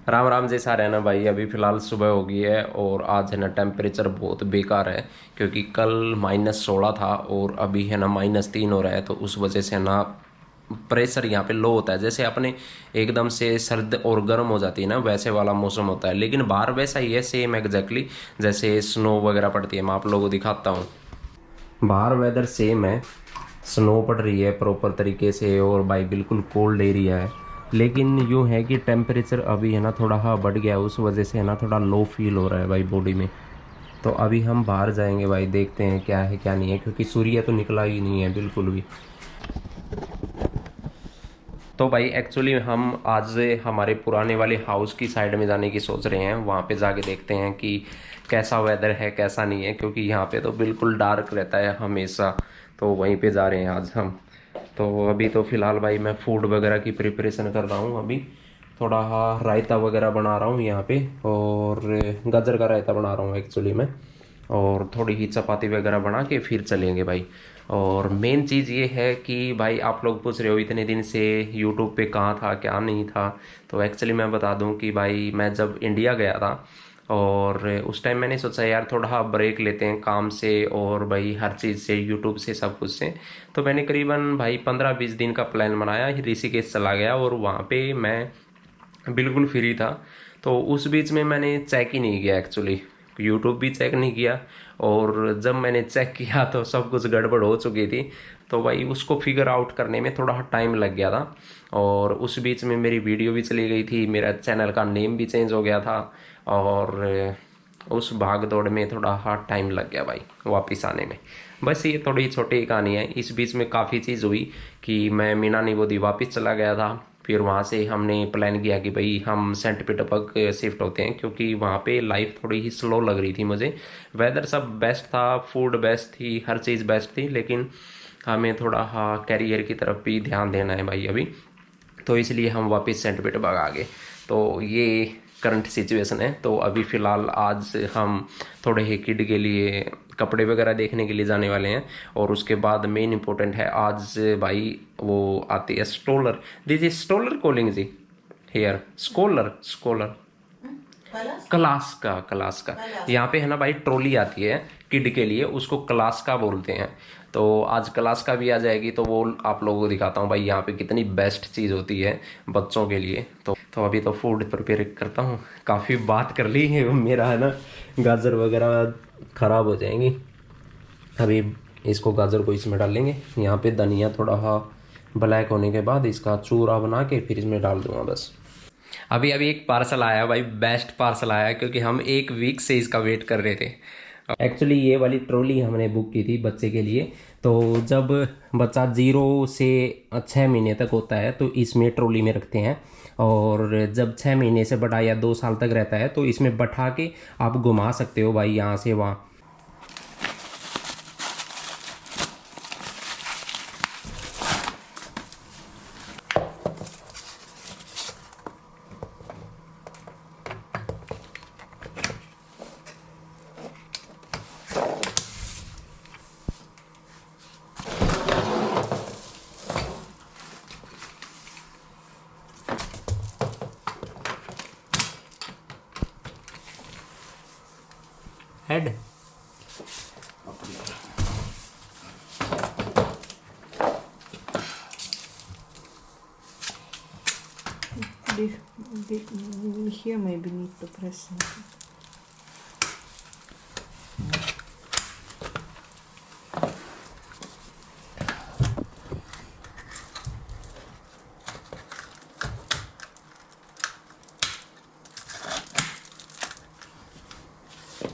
राम राम जी सारे है ना भाई। अभी फ़िलहाल सुबह हो गई है और आज है ना टेम्परेचर बहुत बेकार है, क्योंकि कल -16 था और अभी है ना -3 हो रहा है। तो उस वजह से ना प्रेशर यहाँ पे लो होता है। जैसे अपने एकदम से सर्द और गर्म हो जाती है ना, वैसे वाला मौसम होता है। लेकिन बाहर वैसा ही है, सेम एग्जैक्टली जैसे स्नो वगैरह पड़ती है। मैं आप लोगों को दिखाता हूँ। बाहर वेदर सेम है, स्नो पड़ रही है प्रॉपर तरीके से और भाई बिल्कुल कोल्ड एरिया है। लेकिन यूँ है कि टेम्परेचर अभी है ना थोड़ा बढ़ गया है, उस वजह से है ना थोड़ा लो फील हो रहा है भाई बॉडी में। तो अभी हम बाहर जाएंगे भाई, देखते हैं क्या है क्या नहीं है, क्योंकि सूर्य तो निकला ही नहीं है बिल्कुल भी। तो भाई एक्चुअली हम आज हमारे पुराने वाले हाउस की साइड में जाने की सोच रहे हैं। वहाँ पे जाके देखते हैं कि कैसा वेदर है कैसा नहीं है, क्योंकि यहाँ पे तो बिल्कुल डार्क रहता है हमेशा। तो वहीं पे जा रहे हैं आज हम। तो अभी तो फ़िलहाल भाई मैं फूड वगैरह की प्रिपरेशन कर रहा हूँ। अभी थोड़ा रायता वगैरह बना रहा हूँ यहाँ पे, और गाजर का रायता बना रहा हूँ एक्चुअली मैं। और थोड़ी ही चपाती वगैरह बना के फिर चलेंगे भाई। और मेन चीज़ ये है कि भाई आप लोग पूछ रहे हो इतने दिन से यूट्यूब पे कहाँ था क्या नहीं था। तो एक्चुअली मैं बता दूं कि भाई मैं जब इंडिया गया था, और उस टाइम मैंने सोचा यार थोड़ा ब्रेक लेते हैं काम से और भाई हर चीज़ से, यूट्यूब से, सब कुछ से। तो मैंने करीबन भाई 15-20 दिन का प्लान बनाया, ऋषिकेश चला गया और वहाँ पे मैं बिल्कुल फ्री था। तो उस बीच में मैंने चेक ही नहीं किया एक्चुअली, यूट्यूब भी चेक नहीं किया। और जब मैंने चेक किया तो सब कुछ गड़बड़ हो चुकी थी। तो भाई उसको फिगर आउट करने में थोड़ा टाइम लग गया था। और उस बीच में मेरी वीडियो भी चली गई थी, मेरा चैनल का नेम भी चेंज हो गया था। और उस भाग दौड़ में थोड़ा हार्ड टाइम लग गया भाई वापस आने में। बस ये थोड़ी छोटी कहानी है। इस बीच में काफ़ी चीज़ हुई कि मैं मीना निबोधी वापस चला गया था। फिर वहाँ से हमने प्लान किया कि भाई हम सेंट पीटर्सबर्ग शिफ्ट होते हैं, क्योंकि वहाँ पे लाइफ थोड़ी ही स्लो लग रही थी मुझे। वेदर सब बेस्ट था, फूड बेस्ट थी, हर चीज़ बेस्ट थी, लेकिन हमें थोड़ा कैरियर की तरफ भी ध्यान देना है भाई अभी। तो इसलिए हम वापस सेंट पीटर्सबर्ग आ गए। तो ये करंट सिचुएशन है। तो अभी फ़िलहाल आज हम थोड़े ही किड के लिए कपड़े वगैरह देखने के लिए जाने वाले हैं। और उसके बाद मेन इंपॉर्टेंट है आज भाई, वो आती है scholar. This is scholar calling जी हेयर, स्कॉलर स्कॉलर क्लास का। यहाँ पे है ना भाई ट्रॉली आती है किड के लिए, उसको क्लास का बोलते हैं। तो आज क्लास का भी आ जाएगी, तो वो आप लोगों को दिखाता हूँ भाई यहाँ पे कितनी बेस्ट चीज़ होती है बच्चों के लिए। तो अभी तो फूड प्रिपेयर करता हूँ। काफ़ी बात कर ली है, मेरा है ना गाजर वगैरह ख़राब हो जाएंगी। अभी इसको गाजर को इसमें डालेंगे। यहाँ पे धनिया थोड़ा ब्लैक होने के बाद इसका चूरा बना के फिर इसमें डाल दूंगा बस। अभी अभी एक पार्सल आया भाई, बेस्ट पार्सल आया, क्योंकि हम एक वीक से इसका वेट कर रहे थे। एक्चुअली ये वाली ट्रॉली हमने बुक की थी बच्चे के लिए। तो जब बच्चा 0 से 6 महीने तक होता है तो इसमें ट्रॉली में रखते हैं। और जब 6 महीने से बड़ा या 2 साल तक रहता है तो इसमें बैठा के आप घुमा सकते हो भाई यहाँ से वहाँ। Head Here maybe need to press something.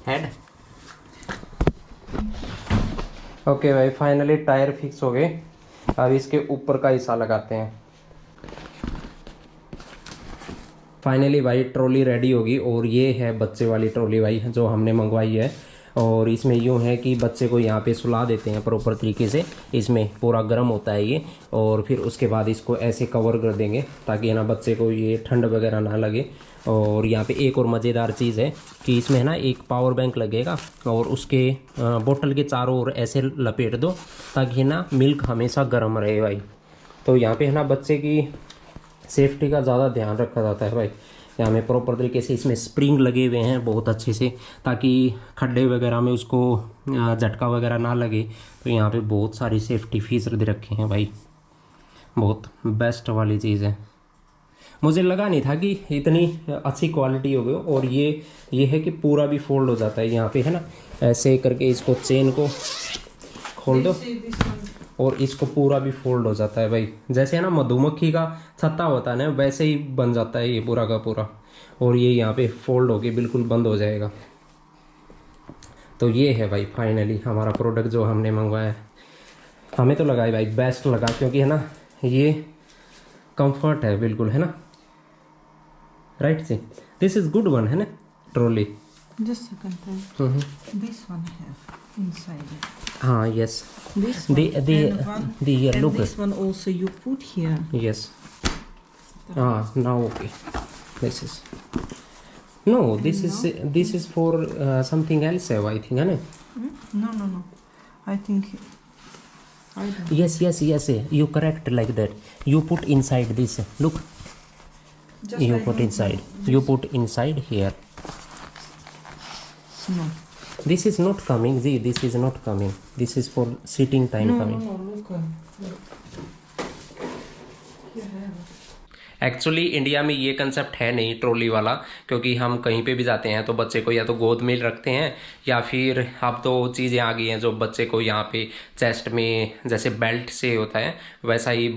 Head okay भाई, फाइनली टायर फिक्स हो गए। अब इसके ऊपर का हिस्सा लगाते हैं। फाइनली भाई ट्रॉली रेडी होगी, और ये है बच्चे वाली ट्रॉली भाई जो हमने मंगवाई है। और इसमें यूँ है कि बच्चे को यहाँ पे सुला देते हैं प्रॉपर तरीके से। इसमें पूरा गर्म होता है ये, और फिर उसके बाद इसको ऐसे कवर कर देंगे ताकि है ना बच्चे को ये ठंड वगैरह ना लगे। और यहाँ पे एक और मज़ेदार चीज़ है कि इसमें है ना एक पावर बैंक लगेगा, और उसके बोतल के चारों ओर ऐसे लपेट दो ताकि है ना मिल्क हमेशा गर्म रहे भाई। तो यहाँ पे है ना बच्चे की सेफ्टी का ज़्यादा ध्यान रखा जाता है भाई। यहाँ में प्रॉपर तरीके से इसमें स्प्रिंग लगे हुए हैं बहुत अच्छे से, ताकि खड्डे वगैरह में उसको झटका वगैरह ना लगे। तो यहाँ पे बहुत सारी सेफ्टी फीचर दे रखे हैं भाई, बहुत बेस्ट वाली चीज़ है। मुझे लगा नहीं था कि इतनी अच्छी क्वालिटी होगी। और ये है कि पूरा भी फोल्ड हो जाता है यहाँ पे, है ना, ऐसे करके इसको चेन को खोल दो और इसको पूरा भी फोल्ड हो जाता है भाई। जैसे है ना मधुमक्खी का छत्ता होता है ना, वैसे ही बन जाता है ये पूरा का पूरा। और ये यहाँ पे फोल्ड होके बिल्कुल बंद हो जाएगा। तो ये है भाई फाइनली हमारा प्रोडक्ट जो हमने मंगवाया है। हमें तो लगा है भाई बेस्ट लगा, क्योंकि है ना ये कंफर्ट है बिल्कुल, है ना, राइट जी। दिस इज गुड वन, है ना trolley. Just a second. This one have inside it. हाँ yes, This one the and look. this one also you put here. Yes. Now okay. This is no. This is for something else. I think, है ना? No. I think I don't. Yes. You correct like that. You put inside this. Look. Just You I put don't inside. know. You put inside here. No. This is not coming. See, this is not coming. This is for sitting time coming. No. Look. Actually India में ये concept है नहीं trolley वाला, क्योंकि हम कहीं पे भी जाते हैं तो बच्चे को या तो गोद में रखते हैं, या फिर अब तो चीज़ें आ गई हैं जो बच्चे को यहाँ पे चेस्ट में जैसे बेल्ट से होता है वैसा ही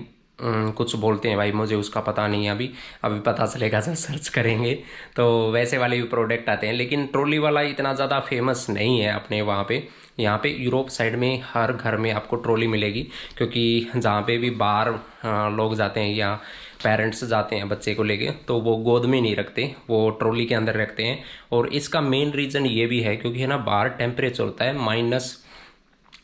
कुछ बोलते हैं भाई, मुझे उसका पता नहीं है अभी पता चलेगा जब सर्च करेंगे। तो वैसे वाले भी प्रोडक्ट आते हैं, लेकिन ट्रॉली वाला इतना ज़्यादा फेमस नहीं है अपने वहाँ पे। यहाँ पे यूरोप साइड में हर घर में आपको ट्रॉली मिलेगी, क्योंकि जहाँ पे भी बाहर लोग जाते हैं या पेरेंट्स जाते हैं बच्चे को लेके, तो वो गोद में नहीं रखते, वो ट्रॉली के अंदर रखते हैं। और इसका मेन रीज़न ये भी है क्योंकि है ना बाहर टेम्परेचर होता है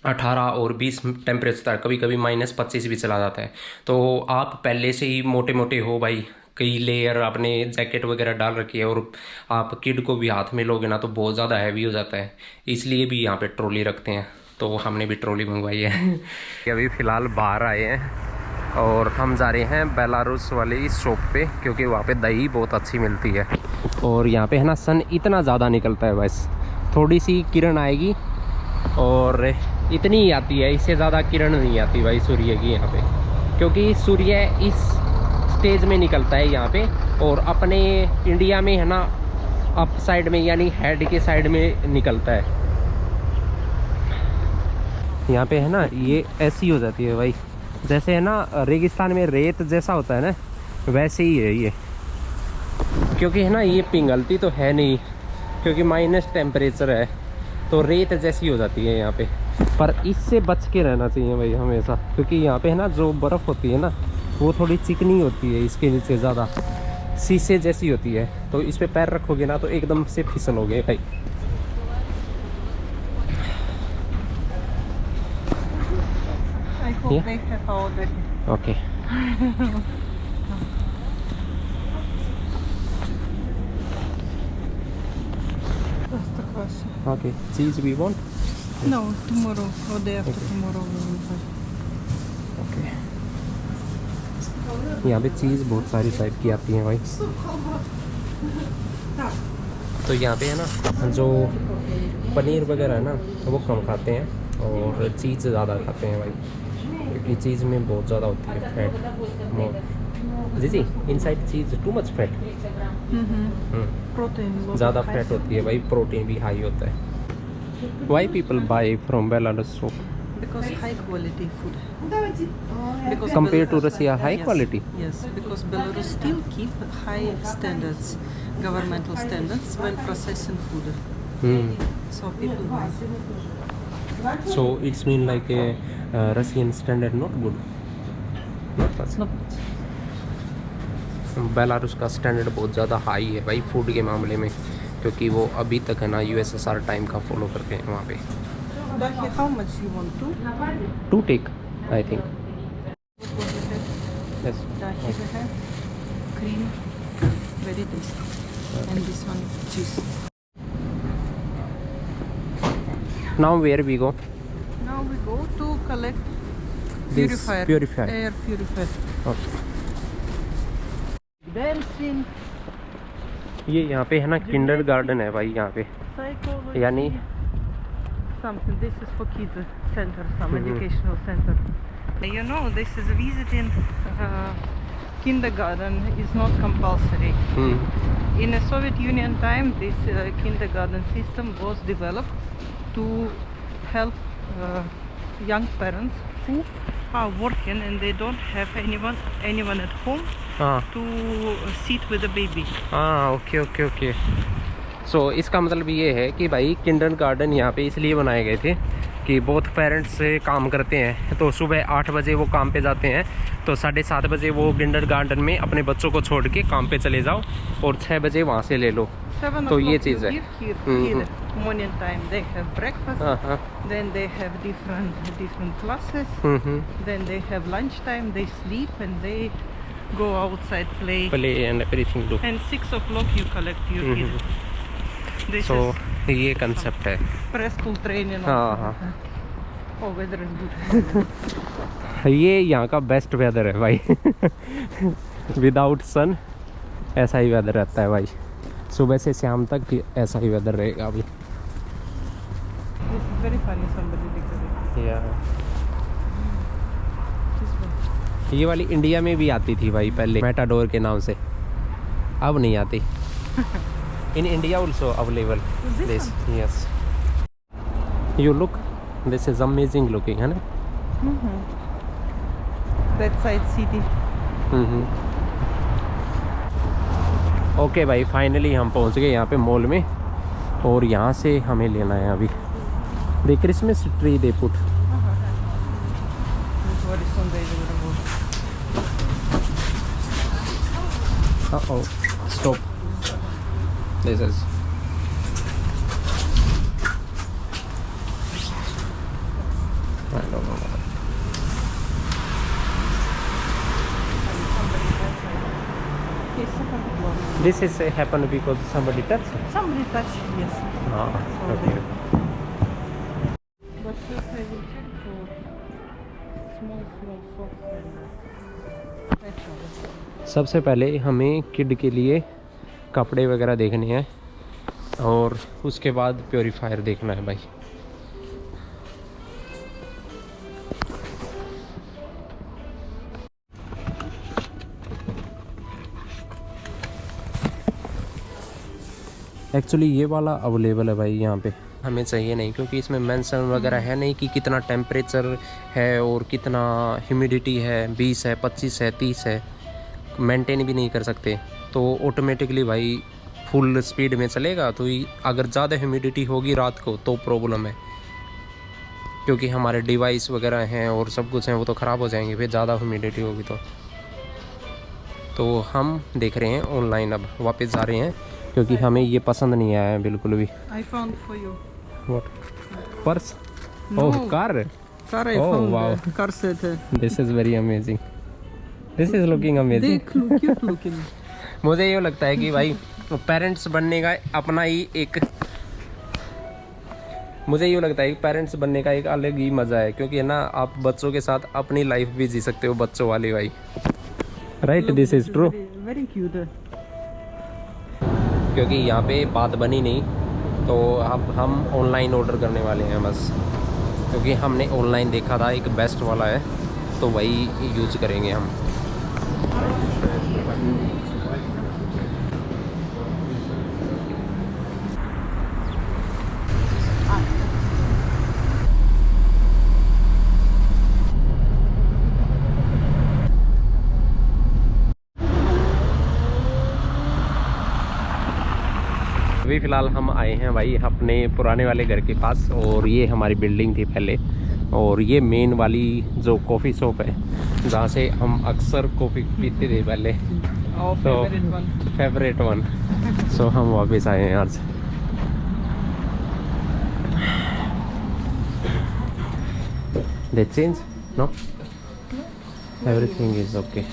-18 और 20 टेम्परेचर, कभी कभी -25 भी चला जाता है। तो आप पहले से ही मोटे मोटे हो भाई, कई लेयर आपने जैकेट वगैरह डाल रखी है, और आप किड को भी हाथ में लोगे ना तो बहुत ज़्यादा हैवी हो जाता है, इसलिए भी यहाँ पे ट्रॉली रखते हैं। तो हमने भी ट्रॉली मंगवाई है। अभी फ़िलहाल बाहर आए हैं और हम जा रहे हैं बेलारूस वाली शॉप पे, क्योंकि वहाँ पे दही बहुत अच्छी मिलती है। और यहाँ पे है ना सन इतना ज़्यादा निकलता है, बस थोड़ी सी किरण आएगी और इतनी ही आती है, इससे ज़्यादा किरण नहीं आती भाई सूर्य की यहाँ पे, क्योंकि सूर्य इस स्टेज में निकलता है यहाँ पे। और अपने इंडिया में है ना अप साइड में, यानी हेड के साइड में निकलता है। यहाँ पे है ना ये ऐसी हो जाती है भाई, जैसे है ना रेगिस्तान में रेत जैसा होता है ना, वैसे ही है ये। क्योंकि है ना ये पिघलती तो है नहीं, क्योंकि माइनस टेम्परेचर है, तो रेत जैसी हो जाती है यहाँ पे। पर इससे बच के रहना चाहिए भाई हमेशा, क्योंकि यहाँ पे है ना जो बर्फ़ होती है ना वो थोड़ी चिकनी होती है, इसके नीचे ज़्यादा शीशे जैसी होती है। तो इस पे पैर रखोगे ना तो एकदम से फिसलोगे भाई। I hope they have already. Okay Just a question. Okay, cheese we want. No, tomorrow or day after tomorrow we will have. Okay, यहाँ पे चीज़ बहुत सारी टाइप की आती है भाई। तो यहाँ पे है ना जो पनीर वगैरह है ना वो कम खाते हैं और चीज़ ज़्यादा खाते हैं भाई, क्योंकि चीज़ में बहुत ज़्यादा होती है फैट मोर। जी inside cheese too much fat, Protein. lot of ज़्यादा high फैट होती है भाई, प्रोटीन भी हाई होता है। Why people buy from Belarus shop? Because high quality food. Because Compared to Belarus- Russia, high yes, quality? Yes, because Belarus still keep high standards, governmental standards when processing food. So people buy. So it's mean like a Russian standard not good. Not much. No, Belarus का standard बहुत ज़्यादा high है भाई food के मामले में, क्योंकि वो अभी तक है ना USSR टाइम का फॉलो करते हैं वहाँ पे। Dahi, how much you want to? To take I think. What we have? Yes Dahi we have cream, very tasty, and this one cheese. Now where we go? Now we go to collect This purifier. air purifier. Okay, Dancing. ये यहाँ पे है ना Kinder garden है भाई यहाँ पे, Psychology. यानी Something. This is for kids center, some educational center. You know, this is visiting kindergarten is not compulsory. In the Soviet Union time, this kindergarten system was developed to help young parents who are working and they don't have anyone at home to sit with the baby. हाँ okay okay okay. सो इसका मतलब ये है कि भाई Kinder garden यहाँ पे इसलिए बनाए गए थे कि बहुत पेरेंट्स काम करते हैं, तो सुबह 8 बजे वो काम पे जाते हैं, तो 7:30 बजे वो किंडर गार्डन में अपने बच्चों को छोड़ के काम पे चले जाओ और 6 बजे वहाँ से ले लो। तो ये चीज़ है। Here, morning time they have breakfast, then they have different classes, then they have lunch time, they sleep and they go outside play and everything do. And 6 o'clock you collect your kid. This So is ये concept है। preschool training. हाँ। Oh, weather is good. ये यहाँ का best weather है भाई। Without सन ऐसा ही weather रहता है भाई, सुबह से शाम तक ऐसा ही वेदर रहेगा अभी। This is very funny, somebody decorated. This one. ये वाली इंडिया में भी आती थी भाई पहले मेटाडोर के नाम से, अब नहीं आती। In India also available this. Yes you look, this is amazing looking है ना। That side city. ओके भाई, फाइनली हम पहुंच गए यहाँ पे मॉल में, और यहाँ से हमें लेना है अभी the Christmas tree they put. Stop, this is This is happened because somebody touched it. Somebody touched, yes. Okay. But first I will check for small socks and fashion. सबसे पहले हमें किड के लिए कपड़े वगैरह देखने हैं, और उसके बाद प्योरीफायर देखना है भाई। एक्चुअली ये वाला अवेलेबल है भाई यहाँ पे, हमें चाहिए नहीं क्योंकि इसमें मेंशन वगैरह है नहीं कि कितना टेम्परेचर है और कितना ह्यूमिडिटी है, 20 है, 25 है, 30 है, मेंटेन भी नहीं कर सकते। तो ऑटोमेटिकली भाई फुल स्पीड में चलेगा, तो अगर ज़्यादा ह्यूमिडिटी होगी रात को तो प्रॉब्लम है, क्योंकि हमारे डिवाइस वगैरह हैं और सब कुछ हैं वो तो ख़राब हो जाएंगे फिर ज़्यादा ह्यूमिडिटी होगी तो हम देख रहे हैं ऑनलाइन, अब वापस जा रहे हैं क्योंकि हमें ये पसंद नहीं आया है बिल्कुल भी। I found for you. What? Purse? No. Oh car? Car I Oh, found. wow. Car set. This is very amazing, this is looking amazing. Cute looking. मुझे ये लगता है कि भाई पेरेंट्स बनने का अपना ही एक, मुझे यूँ लगता है कि पेरेंट्स बनने का एक अलग ही मज़ा है, क्योंकि है ना आप बच्चों के साथ अपनी लाइफ भी जी सकते हो, बच्चों वाली भाई। Right, this is true. Very cute. क्योंकि यहाँ पे बात बनी नहीं, तो अब हम ऑनलाइन ऑर्डर करने वाले हैं बस, क्योंकि हमने ऑनलाइन देखा था एक बेस्ट वाला है, तो वही यूज़ करेंगे हम। अभी फ़िलहाल हम आए हैं भाई अपने पुराने वाले घर के पास, और ये हमारी बिल्डिंग थी पहले, और ये मेन वाली जो कॉफ़ी शॉप है जहाँ से हम अक्सर कॉफ़ी पीते थे पहले, तो फेवरेट वन। सो हम वापस आए हैं आज। They change no, everything is okay.